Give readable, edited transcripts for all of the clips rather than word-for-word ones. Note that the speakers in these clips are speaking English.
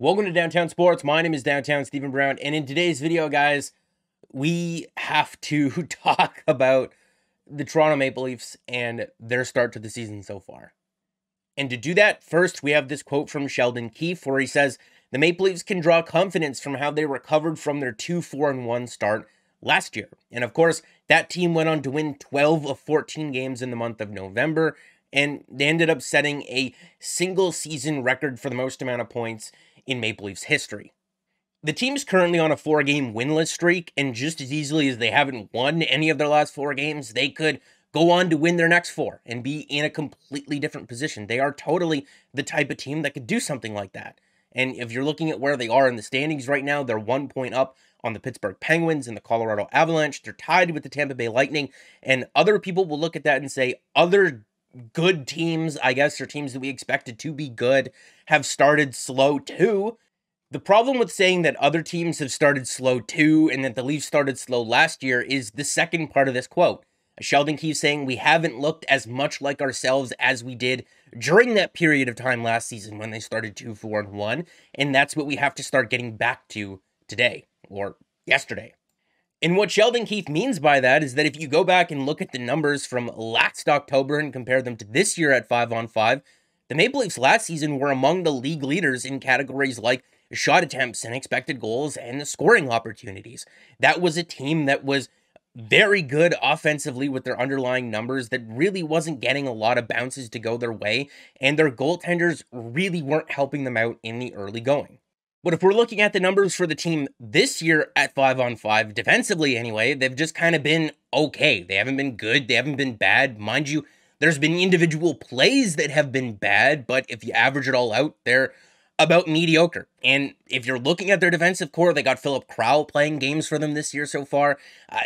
Welcome to Downtown Sports. My name is Downtown Stephen Brown, and in today's video, guys, we have to talk about the Toronto Maple Leafs and their start to the season so far. And to do that, first, we have this quote from Sheldon Keefe where he says, "The Maple Leafs can draw confidence from how they recovered from their 2-4-1 start last year." And of course, that team went on to win 12 of 14 games in the month of November, and they ended up setting a single season record for the most amount of points in Maple Leafs history. The team's currently on a 4-game winless streak, and just as easily as they haven't won any of their last 4 games, they could go on to win their next 4 and be in a completely different position. They are totally the type of team that could do something like that. And if you're looking at where they are in the standings right now, they're 1 point up on the Pittsburgh Penguins and the Colorado Avalanche. They're tied with the Tampa Bay Lightning, and other people will look at that and say other good teams, I guess, or teams that we expected to be good, have started slow too. The problem with saying that other teams have started slow too and that the Leafs started slow last year is the second part of this quote. Sheldon Keefe saying we haven't looked as much like ourselves as we did during that period of time last season when they started 2-4-1, and that's what we have to start getting back to today, or yesterday. And what Sheldon Keefe means by that is that if you go back and look at the numbers from last October and compare them to this year at 5-on-5, the Maple Leafs last season were among the league leaders in categories like shot attempts and expected goals and scoring opportunities. That was a team that was very good offensively with their underlying numbers that really wasn't getting a lot of bounces to go their way, and their goaltenders really weren't helping them out in the early going. But if we're looking at the numbers for the team this year at 5-on-5, defensively anyway, they've just kind of been okay. They haven't been good. They haven't been bad. Mind you, there's been individual plays that have been bad, but if you average it all out, they're about mediocre. And if you're looking at their defensive core, they got Philip Crowell playing games for them this year so far.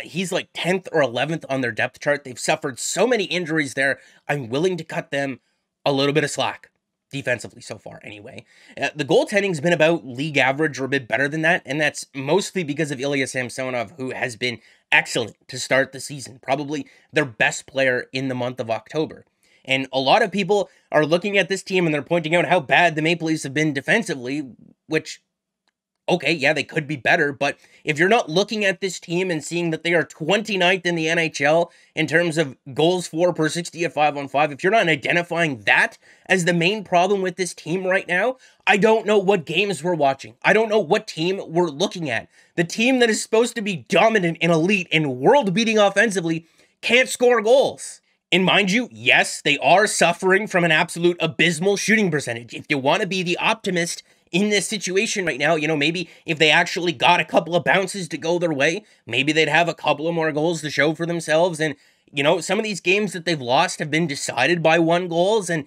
He's like 10th or 11th on their depth chart. They've suffered so many injuries there. I'm willing to cut them a little bit of slack. Defensively so far, anyway. The goaltending's been about league average or a bit better than that, and that's mostly because of Ilya Samsonov, who has been excellent to start the season, probably their best player in the month of October. And a lot of people are looking at this team and they're pointing out how bad the Maple Leafs have been defensively, which, okay, yeah, they could be better, but if you're not looking at this team and seeing that they are 29th in the NHL in terms of goals for per 60 at 5-on-5, if you're not identifying that as the main problem with this team right now, I don't know what games we're watching. I don't know what team we're looking at. The team that is supposed to be dominant and elite and world-beating offensively can't score goals. And mind you, yes, they are suffering from an absolute abysmal shooting percentage. If you want to be the optimist in this situation right now, maybe if they actually got a couple of bounces to go their way, maybe they'd have a couple of more goals to show for themselves. And, some of these games that they've lost have been decided by 1 goals, and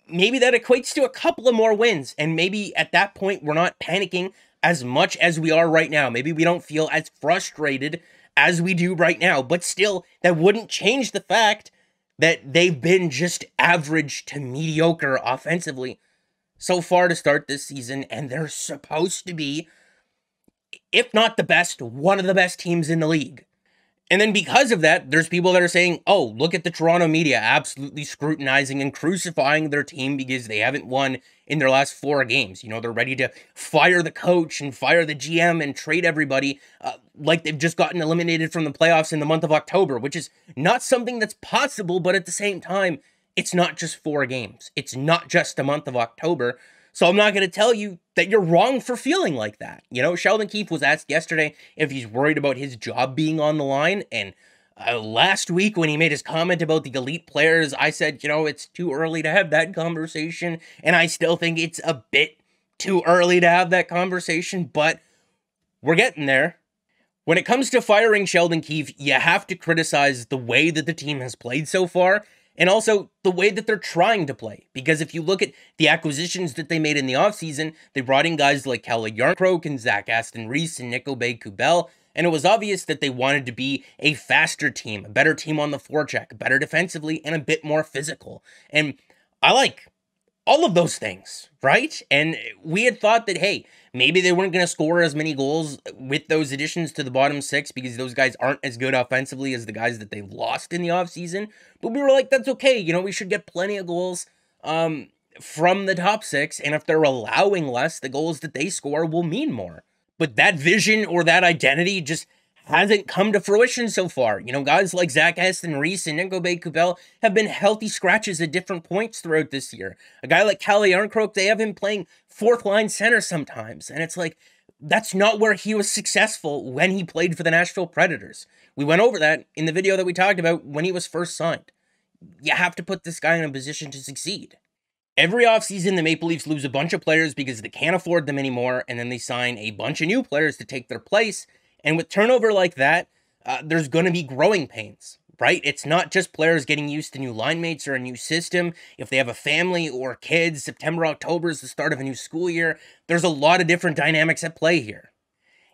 maybe that equates to a couple of more wins. And maybe at that point, we're not panicking as much as we are right now. Maybe we don't feel as frustrated as we do right now, but still, that wouldn't change the fact that they've been just average to mediocre offensively so far to start this season, and they're supposed to be, if not the best, one of the best teams in the league. And then because of that, there's people that are saying, oh, look at the Toronto media absolutely scrutinizing and crucifying their team because they haven't won in their last 4 games. They're ready to fire the coach and fire the GM and trade everybody like they've just gotten eliminated from the playoffs in the month of October, which is not something that's possible, but at the same time, it's not just 4 games. It's not just the month of October. So I'm not going to tell you that you're wrong for feeling like that. Sheldon Keefe was asked yesterday if he's worried about his job being on the line. And last week when he made his comment about the elite players, I said, it's too early to have that conversation. And I still think it's a bit too early to have that conversation, but we're getting there. When it comes to firing Sheldon Keefe, you have to criticize the way that the team has played so far, and also the way that they're trying to play. Because if you look at the acquisitions that they made in the offseason, they brought in guys like Kalle Järnkrok and Zach Aston Reese and Nico Bay-Kubel, and it was obvious that they wanted to be a faster team, a better team on the forecheck, better defensively, and a bit more physical. And I like all of those things, right? And we had thought that, hey, maybe they weren't going to score as many goals with those additions to the bottom 6 because those guys aren't as good offensively as the guys that they've lost in the offseason. But we were like, that's okay. We should get plenty of goals. from the top 6, and if they're allowing less, the goals that they score will mean more. But that vision or that identity just hasn't come to fruition so far. You know, guys like Zach Aston Reese and Nico Bay-Kubel have been healthy scratches at different points throughout this year. A guy like Calle Arncroke, they have him playing fourth line center sometimes, and it's like, that's not where he was successful when he played for the Nashville Predators. We went over that in the video that we talked about when he was first signed. You have to put this guy in a position to succeed. Every offseason, the Maple Leafs lose a bunch of players because they can't afford them anymore, and then they sign a bunch of new players to take their place. And with turnover like that, there's going to be growing pains, right? It's not just players getting used to new line mates or a new system. If they have a family or kids, September, October is the start of a new school year. There's a lot of different dynamics at play here.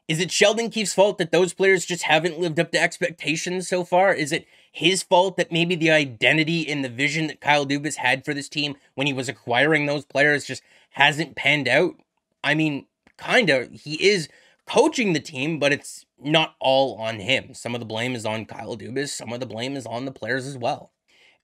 Is it Sheldon Keefe's fault that those players just haven't lived up to expectations so far? Is it his fault that maybe the identity and the vision that Kyle Dubas had for this team when he was acquiring those players just hasn't panned out? I mean, kinda. He is coaching the team, but it's not all on him. Some of the blame is on Kyle Dubas. Some of the blame is on the players as well.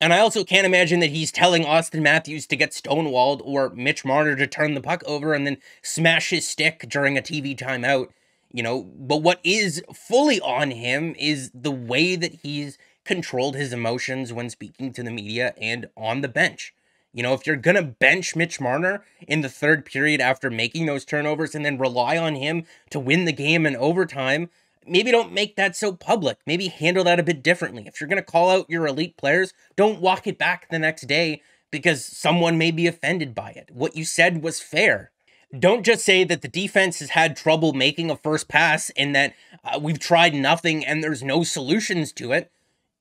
And I also can't imagine that he's telling Austin Matthews to get stonewalled or Mitch Marner to turn the puck over and then smash his stick during a TV timeout. You know, but what is fully on him is the way that he's controlled his emotions when speaking to the media and on the bench. You know, if you're going to bench Mitch Marner in the third period after making those turnovers and then rely on him to win the game in overtime, maybe don't make that so public. Maybe handle that a bit differently. If you're going to call out your elite players, don't walk it back the next day because someone may be offended by it. What you said was fair. Don't just say that the defense has had trouble making a first pass and that we've tried nothing and there's no solutions to it.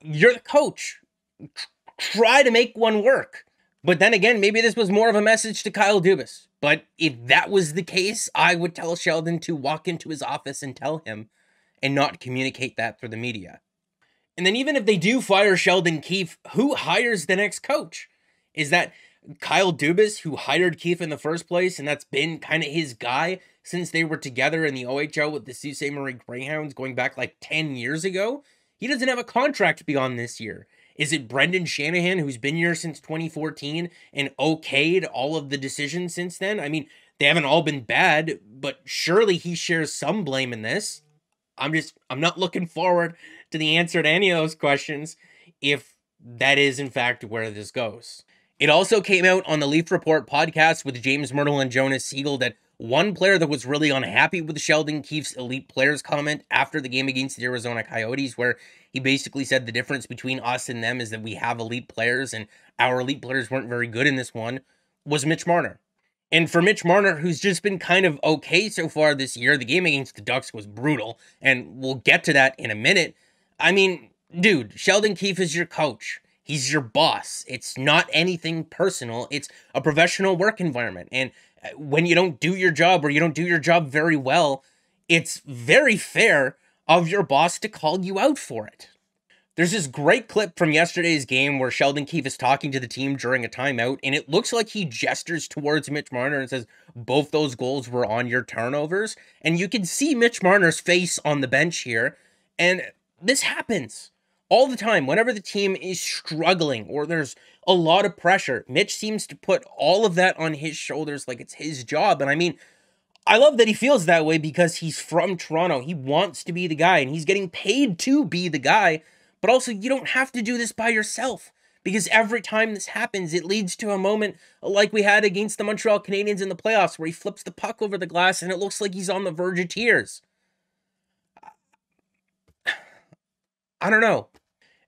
You're the coach. Try to make one work. But then again, maybe this was more of a message to Kyle Dubas. But if that was the case, I would tell Sheldon to walk into his office and tell him and not communicate that through the media. And then even if they do fire Sheldon Keefe, who hires the next coach? Is that Kyle Dubas, who hired Keefe in the first place, and that's been kind of his guy since they were together in the OHL with the Sault Ste. Marie Greyhounds going back like 10 years ago? He doesn't have a contract beyond this year. Is it Brendan Shanahan, who's been here since 2014 and okayed all of the decisions since then? I mean, they haven't all been bad, but surely he shares some blame in this. I'm not looking forward to the answer to any of those questions if that is in fact where this goes. It also came out on the Leaf Report podcast with James Myrtle and Jonas Siegel that one player that was really unhappy with Sheldon Keefe's elite players comment after the game against the Arizona Coyotes, where he basically said the difference between us and them is that we have elite players and our elite players weren't very good in this one, was Mitch Marner. And for Mitch Marner, who's just been kind of okay so far this year, the game against the Ducks was brutal, and we'll get to that in a minute. I mean, dude, Sheldon Keefe is your coach. He's your boss. It's not anything personal. It's a professional work environment. And when you don't do your job or you don't do your job very well, it's very fair of your boss to call you out for it. There's this great clip from yesterday's game where Sheldon Keefe is talking to the team during a timeout, and it looks like he gestures towards Mitch Marner and says, both those goals were on your turnovers. And you can see Mitch Marner's face on the bench here. And this happens all the time. Whenever the team is struggling or there's a lot of pressure, Mitch seems to put all of that on his shoulders like it's his job. And I mean, I love that he feels that way because he's from Toronto. He wants to be the guy and he's getting paid to be the guy. But also, you don't have to do this by yourself because every time this happens, it leads to a moment like we had against the Montreal Canadiens in the playoffs where he flips the puck over the glass and it looks like he's on the verge of tears. I don't know.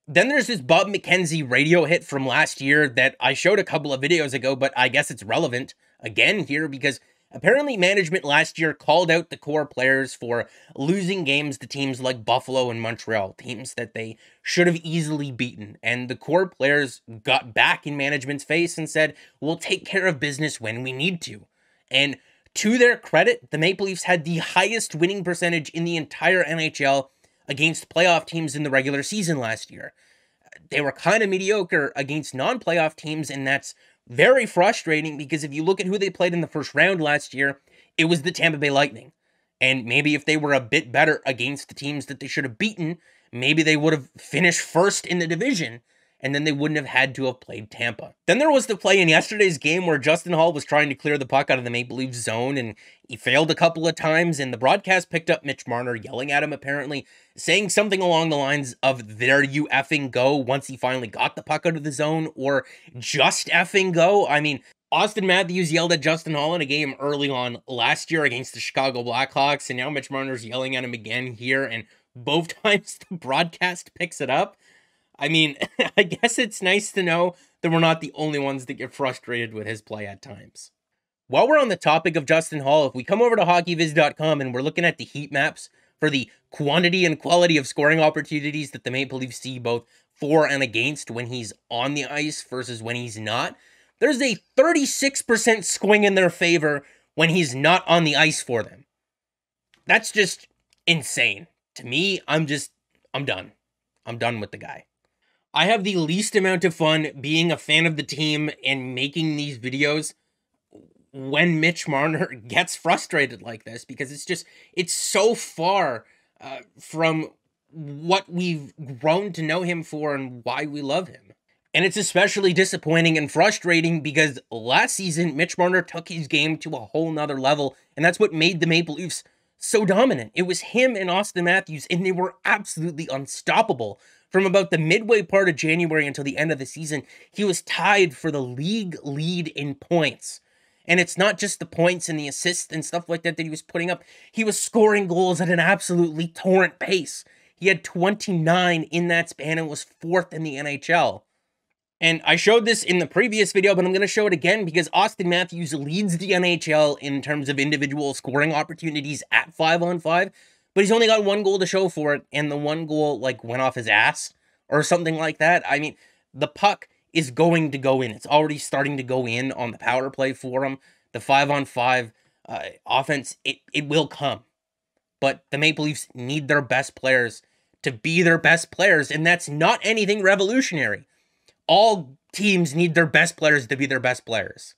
Then there's this Bob McKenzie radio hit from last year that I showed a couple of videos ago, but I guess it's relevant again here because apparently management last year called out the core players for losing games to teams like Buffalo and Montreal, teams that they should have easily beaten. And the core players got back in management's face and said, we'll take care of business when we need to. And to their credit, the Maple Leafs had the highest winning percentage in the entire NHL against playoff teams in the regular season last year. They were kind of mediocre against non-playoff teams, and that's very frustrating because if you look at who they played in the first round last year, it was the Tampa Bay Lightning. And maybe if they were a bit better against the teams that they should have beaten, maybe they would have finished first in the division and then they wouldn't have had to have played Tampa. Then there was the play in yesterday's game where Justin Hall was trying to clear the puck out of the Maple Leafs zone, and he failed a couple of times, and the broadcast picked up Mitch Marner yelling at him, apparently, saying something along the lines of, "There you effing go," once he finally got the puck out of the zone, or "Just effing go." I mean, Austin Matthews yelled at Justin Hall in a game early on last year against the Chicago Blackhawks, and now Mitch Marner's yelling at him again here, and both times the broadcast picks it up. I mean, I guess it's nice to know that we're not the only ones that get frustrated with his play at times. While we're on the topic of Justin Hall, if we come over to hockeyviz.com and we're looking at the heat maps for the quantity and quality of scoring opportunities that the Maple Leafs see both for and against when he's on the ice versus when he's not, there's a 36% swing in their favor when he's not on the ice for them. That's just insane. To me, I'm done. I'm done with the guy. I have the least amount of fun being a fan of the team and making these videos when Mitch Marner gets frustrated like this, because it's so far from what we've grown to know him for and why we love him. And it's especially disappointing and frustrating because last season, Mitch Marner took his game to a whole nother level, and that's what made the Maple Leafs so dominant. It was him and Austin Matthews, and they were absolutely unstoppable. From about the midway part of January until the end of the season, he was tied for the league lead in points. And it's not just the points and the assists and stuff like that he was putting up. He was scoring goals at an absolutely torrent pace. He had 29 in that span and was fourth in the NHL. And I showed this in the previous video, but I'm going to show it again because Austin Matthews leads the NHL in terms of individual scoring opportunities at 5-on-5, but he's only got one goal to show for it, and the one goal, like, went off his ass or something like that. I mean, the puck is going to go in. It's already starting to go in on the power play for him. The 5-on-5 offense, it will come. But the Maple Leafs need their best players to be their best players, and that's not anything revolutionary. All teams need their best players to be their best players.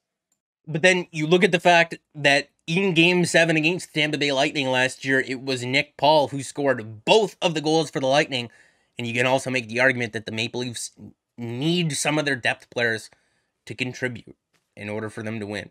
But then you look at the fact that in Game 7 against the Tampa Bay Lightning last year, it was Nick Paul who scored both of the goals for the Lightning. And you can also make the argument that the Maple Leafs need some of their depth players to contribute in order for them to win.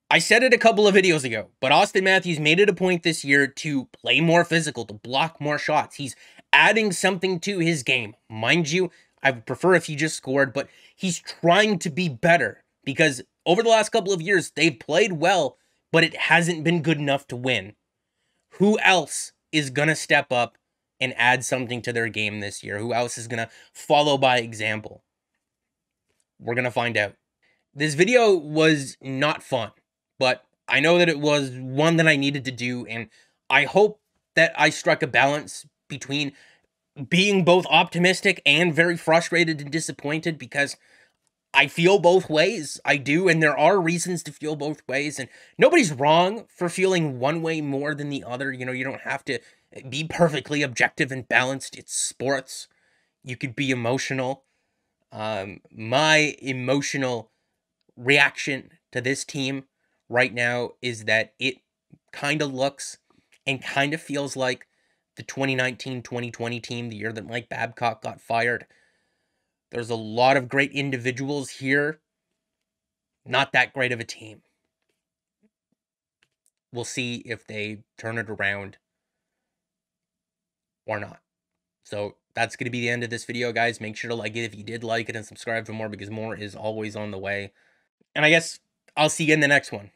I said it a couple of videos ago, but Austin Matthews made it a point this year to play more physical, to block more shots. He's adding something to his game. Mind you, I would prefer if he just scored, but he's trying to be better because over the last couple of years, they've played well, but it hasn't been good enough to win. Who else is going to step up and add something to their game this year? Who else is going to follow by example? We're going to find out. This video was not fun, but I know that it was one that I needed to do, and I hope that I struck a balance between being both optimistic and very frustrated and disappointed, because I feel both ways. I do, and there are reasons to feel both ways, and nobody's wrong for feeling one way more than the other. You know, you don't have to be perfectly objective and balanced. It's sports. You could be emotional. My emotional reaction to this team right now is that it kind of looks and kind of feels like the 2019-2020 team, the year that Mike Babcock got fired. There's a lot of great individuals here. Not that great of a team. We'll see if they turn it around or not. So that's going to be the end of this video, guys. Make sure to like it if you did like it and subscribe for more, because more is always on the way. And I guess I'll see you in the next one.